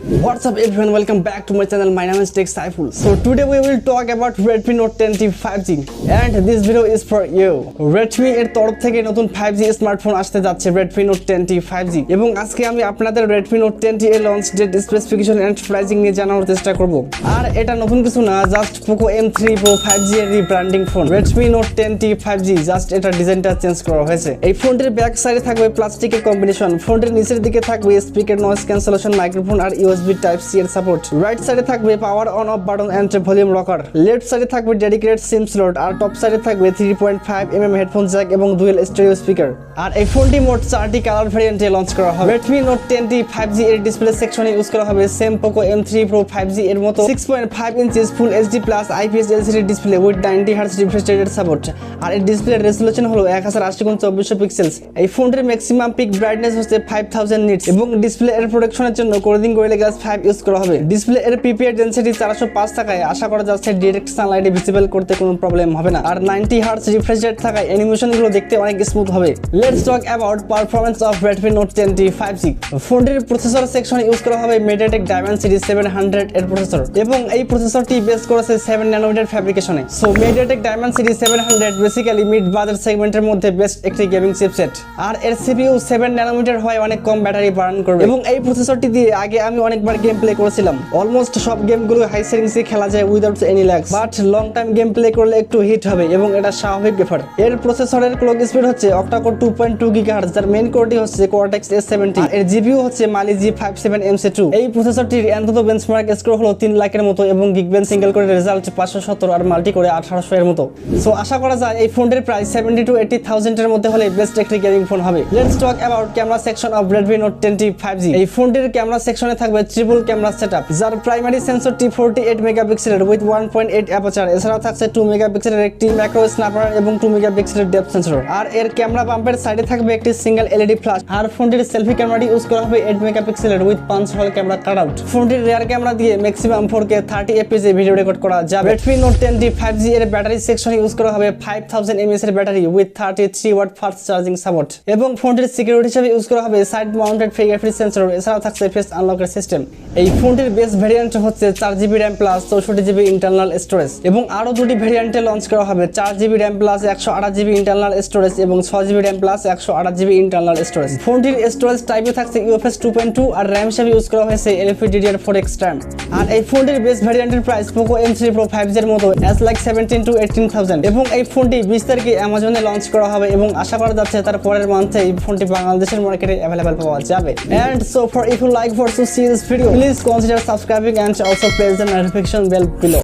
What's up everyone, welcome back to my channel. My name is Tech Saiful. So today we will talk about Redmi Note 10T 5G and this video is for you. Redmi এর তরফ থেকে নতুন 5G smartphone আসতে যাচ্ছে Redmi Note 10T 5G এবং আজকে আমি আপনাদের Redmi Note 10T এর launch date, specification and pricing নিয়ে জানানোর চেষ্টা করব। আর এটা নতুন কিছু না, just Poco M3 Pro 5G এর rebranding phone Redmi Note 10T 5G, just এটা ডিজাইনটা চেঞ্জ করা হয়েছে। এই ফোনটির ব্যাক সাইডে থাকবে প্লাস্টিকের কম্বিনেশন, ফোনটির নিচের দিকে থাকবে স্পিকার, নয়েজ ক্যান্সেলেশন, মাইক্রোফোন আর USB Type-C এর সাপোর্ট। রাইট সাইডে থাকবে power on off button and volume rocker. Left সাইডে থাকবে ডেডিকেটেড সিম স্লট আর টপ সাইডে থাকবে 3.5mm হেডফোন জ্যাক এবং ডুয়াল স্টেরিও স্পিকার। আর এই ফোনটি মোট 4টি কালার ভেরিয়েন্টে লঞ্চ করা হবে। Redmi Note 10T 5G এর ডিসপ্লে সেকশনে ইউজ করা হবে same Poco M3 Pro 5G এর মতো 6.5 inches full HD plus IPS LCD display with 90Hz refresh রেটের সাপোর্ট। আর এর ডিসপ্লে রেজোলিউশন হলো 1080x2400 পিক্সেলস। এই ফোনটির ম্যাক্সিমাম পিক ব্রাইটনেস হচ্ছে 5000 নিটস এবং ডিসপ্লে এর প্রোটেকশনের জন্য কোরিং গোরিলা গ্লাস 5 ইউজ করা হবে। ডিসপ্লে এর PPI ডেনসিটি 405 থাকায় আশা করা যাচ্ছে ডাইরেক্ট সানলাইটে ভিজিবল করতে কোনো প্রবলেম হবে না। আর 90Hz রিফ্রেশ রেট থাকায় অ্যানিমেশনগুলো দেখতে অনেক স্মুথ হবে। Let's talk about performance of Redmi Note 10T 5G। ফোনটির প্রসেসর সেকশনে ইউজ করা হবে Mediatek Dimensity 700 এর প্রসেসর এবং এই প্রসেসরটি বেস করেছে 7 ন্যানোমিটার ফ্যাব্রিকেশনে। So Mediatek Dimensity 700 basically mid budget সেগমেন্টের মধ্যে বেস্ট একটি গেমিং চিপসেট। আর এর CPU 7 ন্যানোমিটার হয় অনেক কম ব্যাটারি বার্ন করবে এবং এই প্রসেসরটি দিয়ে আগে আমি অনেকবার গেম প্লে করেছিলাম। অলমোস্ট সব গেমগুলো হাই সেটিংসে খেলা যায় without any lag, but long time game play করলে একটু হিট হবে এবং এটা স্বাভাবিক ব্যাপার। এর প্রসেসরের ক্লক স্পিড হচ্ছে অক্টা-কোর 2.2 GHz, যার মেইন কোরটি হচ্ছে Cortex A70 আর এর GPU হচ্ছে Mali G57MC2। এই প্রসেসরটির অন্তত বেঞ্চমার্ক স্কোর হলো 3 লাখের মতো এবং Geekbench সিঙ্গেল করে রেজাল্ট 570 আর মাল্টি করে 1800 এর মতো। সো আশা করা যায় এই ফোনটির প্রাইস 70 to 80,000 এর মধ্যে হলে বেস্ট একটি গেমিং ফোন হবে। Let's talk about camera section of Redmi Note 10T 5G। এই ফোনটির ক্যামেরা সেকশনে থাকবে ট্রিপল ক্যামেরা সেটআপ, যার প্রাইমারি সেন্সরটি 48 মেগাপিক্সেলের উইথ 1.8 অ্যাপারচার। এছাড়াও থাকছে 2 মেগাপিক্সেলের একটি ম্যাক্রো স্ন্যাপার এবং 2 মেগাপিক্সেলের ডেপথ সেন্সর। আর এর ক্যামেরা বাম্পের সাইডে থাকবে একটি সিঙ্গেল LED ফ্ল্যাশ। আর ফোনটির সেলফি ক্যামেরাটি ইউজ করা হবে 8 মেগাপিক্সেলের with punch whole camera cutout. ফোনটির রিয়ার ক্যামেরা দিয়ে ম্যাক্সিমাম 4K 30 fps এ ভিডিও রেকর্ড করা যাবে। Redmi Note 10T 5G এর ব্যাটারি সেকশনে ইউজ করা হবে 5000 mAh এর battery with 33 watt fast charging support এবং ফোনটির সিকিউরিটি হিসেবে ইউজ করা হবে সাইড মাউন্টেড ফিঙ্গারপ্রিন্ট সেন্সর। এছাড়াও থাকছে ফেস আনলকের সিস্টেম। এই ফোনটির বেস ভেরিয়েন্ট হচ্ছে 4GB RAM plus 64GB internal storage এবং আরো দুটি ভেরিয়েন্টে লঞ্চ করা হবে 4GB RAM plus 128GB internal storage এবং 6GB RAM plus 128GB internal storage. ফোনটির স্টোরেজ টাইপে থাকছে UFS 2.2 আর RAM হিসেবে ইউজ করা হয়েছে LPDDR4X RAM। আর এই ফোনটির বেস ভেরিয়েন্টের price Poco M3 Pro 5G এর মতো as like 17 to 18,000 এবং এই ফোনটি 20 তারিখে অ্যামাজনে লঞ্চ করা হবে এবং আশা করা যাচ্ছে তার পরের মান্থে এই ফোনটি বাংলাদেশের মার্কেটে अवेलेबल পাওয়া যাবে। And so for if you like for to see this video, please consider subscribing and also press the notification bell below.